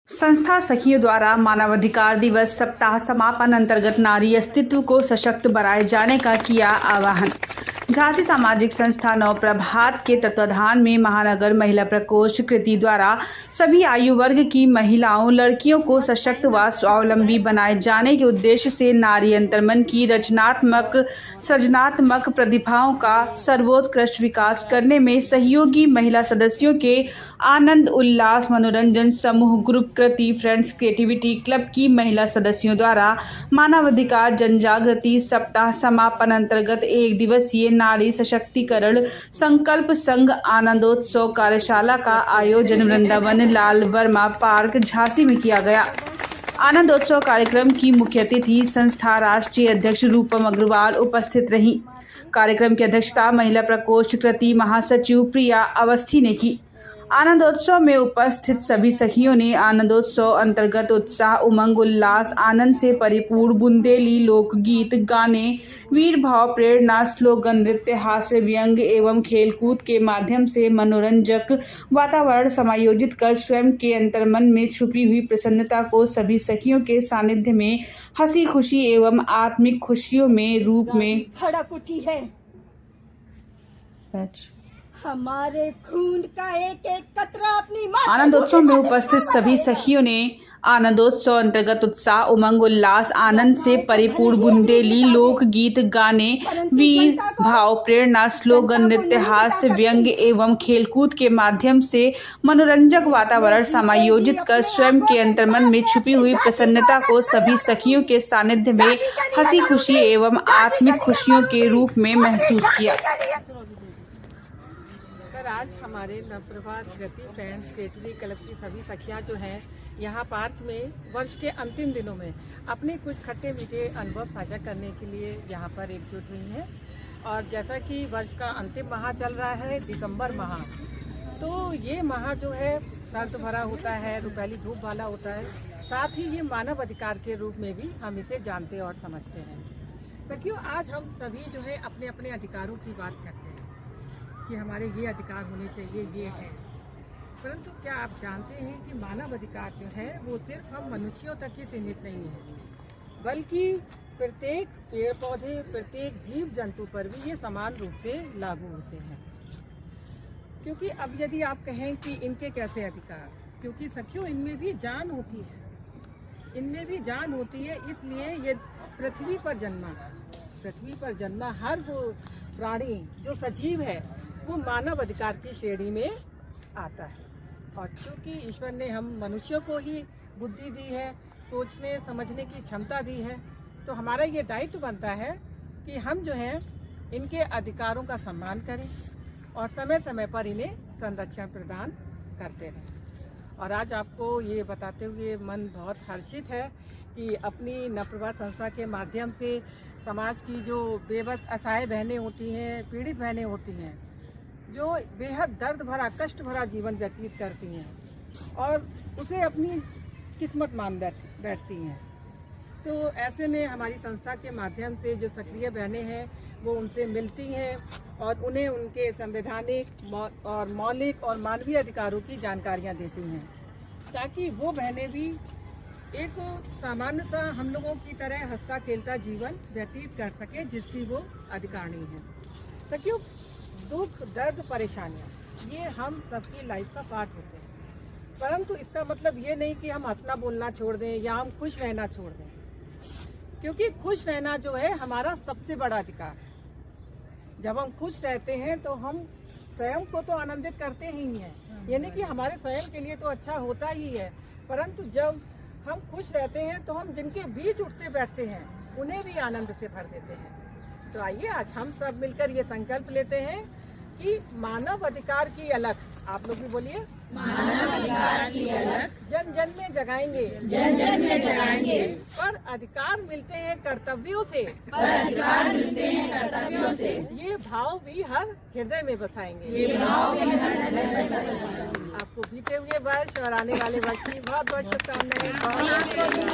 संस्था सखियों द्वारा मानवाधिकार दिवस सप्ताह समापन अंतर्गत नारी अस्तित्व को सशक्त बनाए जाने का किया आह्वान। झांसी सामाजिक संस्था नवप्रभात के तत्वाधान में महानगर महिला प्रकोष्ठ कृति द्वारा सभी आयु वर्ग की महिलाओं लड़कियों को सशक्त व स्वावलंबी बनाए जाने के उद्देश्य से नारी अंतर्मन की रचनात्मक सृजनात्मक प्रतिभाओं का सर्वोत्कृष्ट विकास करने में सहयोगी महिला सदस्यों के आनंद उल्लास मनोरंजन समूह ग्रुप कृति फ्रेंड्स क्रिएटिविटी क्लब की महिला सदस्यों द्वारा मानवाधिकार जनजागृति सप्ताह समापन अंतर्गत एक दिवसीय नारी सशक्तिकरण संकल्प संघ आनंदोत्सव कार्यशाला का आयोजन वृंदावन लाल वर्मा पार्क झांसी में किया गया। आनंदोत्सव कार्यक्रम की मुख्य अतिथि संस्था राष्ट्रीय अध्यक्ष रूपम अग्रवाल उपस्थित रहीं। कार्यक्रम की अध्यक्षता महिला प्रकोष्ठ कृति महासचिव प्रिया अवस्थी ने की। आनंदोत्सव में उपस्थित सभी सखियों ने आनंदोत्सव अंतर्गत उत्साह उमंग उल्लास आनंद से परिपूर्ण बुंदेली लोकगीत गाने वीर भाव प्रेरणा स्लोगन नृत्य हास्य व्यंग एवं खेलकूद के माध्यम से मनोरंजक वातावरण समायोजित कर स्वयं के अंतर्मन में छुपी हुई प्रसन्नता को सभी सखियों के सानिध्य में हंसी खुशी एवं आत्मिक खुशियों में रूप में भड़क उठी है। हमारे खून का एक एक कतरा अपनी आनंदोत्सव में उपस्थित सभी सखियों ने आनंदोत्सव अंतर्गत उत्साह उमंग उल्लास आनंद से परिपूर्ण बुंदेली लोकगीत गाने वीर भाव प्रेरणा स्लोगन नृत्य हास्य व्यंग एवं खेलकूद के माध्यम से मनोरंजक वातावरण समायोजित कर स्वयं के अंतर्मन में छुपी हुई प्रसन्नता को सभी सखियों के सानिध्य में हंसी खुशी एवं आत्मिक खुशियों के रूप में महसूस किया। आज हमारे नवप्रभात कृति फ्रेंड्स क्रिएटिविटी क्लब की सभी सखियाँ जो हैं यहाँ पार्क में वर्ष के अंतिम दिनों में अपने कुछ खट्टे मीठे अनुभव साझा करने के लिए यहाँ पर एकजुट हुई हैं। और जैसा कि वर्ष का अंतिम माह चल रहा है दिसंबर माह, तो ये माह जो है सर्द भरा होता है, रुपैली धूप वाला होता है, साथ ही ये मानव अधिकार के रूप में भी हम इसे जानते और समझते हैं। सखियों, आज हम सभी जो है अपने अपने अधिकारों की बात करते हैं कि हमारे ये अधिकार होने चाहिए, ये है। परंतु क्या आप जानते हैं कि मानव अधिकार जो है वो सिर्फ हम मनुष्यों तक ही सीमित नहीं है, बल्कि प्रत्येक पेड़ पौधे प्रत्येक जीव जंतु पर भी ये समान रूप से लागू होते हैं। क्योंकि अब यदि आप कहें कि इनके कैसे अधिकार, क्योंकि सखियों इनमें भी जान होती है, इनमें भी जान होती है, इसलिए ये पृथ्वी पर जन्मा हर वो प्राणी जो सजीव है वो मानव अधिकार की श्रेणी में आता है। और क्योंकि ईश्वर ने हम मनुष्यों को ही बुद्धि दी है, सोचने समझने की क्षमता दी है, तो हमारा ये दायित्व बनता है कि हम जो है इनके अधिकारों का सम्मान करें और समय समय पर इन्हें संरक्षण प्रदान करते रहें। और आज आपको ये बताते हुए मन बहुत हर्षित है कि अपनी नवप्रभात संस्था के माध्यम से समाज की जो बेबस असहाय बहनें होती हैं, पीड़ित बहनें होती हैं, जो बेहद दर्द भरा कष्ट भरा जीवन व्यतीत करती हैं और उसे अपनी किस्मत मान बैठती हैं, तो ऐसे में हमारी संस्था के माध्यम से जो सक्रिय बहनें हैं वो उनसे मिलती हैं और उन्हें उनके संवैधानिक और मौलिक और मानवीय अधिकारों की जानकारियाँ देती हैं, ताकि वो बहनें भी एक सामान्य सा हम लोगों की तरह हंसता खेलता जीवन व्यतीत कर सके जिसकी वो अधिकारिणी है। सखियों, दुख दर्द परेशानियाँ ये हम सबकी लाइफ का पार्ट होते हैं, परंतु इसका मतलब ये नहीं कि हम हंसना बोलना छोड़ दें या हम खुश रहना छोड़ दें, क्योंकि खुश रहना जो है हमारा सबसे बड़ा अधिकार है। जब हम खुश रहते हैं तो हम स्वयं को तो आनंदित करते ही हैं, यानी कि हमारे स्वयं के लिए तो अच्छा होता ही है, परंतु जब हम खुश रहते हैं तो हम जिनके बीच उठते बैठते हैं उन्हें भी आनंद से भर देते हैं। तो आइए आज हम सब मिलकर ये संकल्प लेते हैं कि मानव अधिकार की अलख, आप लोग भी बोलिए, मानव अधिकार की अलख जन जन में जगाएंगे, पर अधिकार मिलते हैं कर्तव्यों से, ये भाव भी हर हृदय में बसाएंगे। आपको बीते हुए वर्ष और आने वाले वर्ष की बहुत बहुत शुभकामनाएं।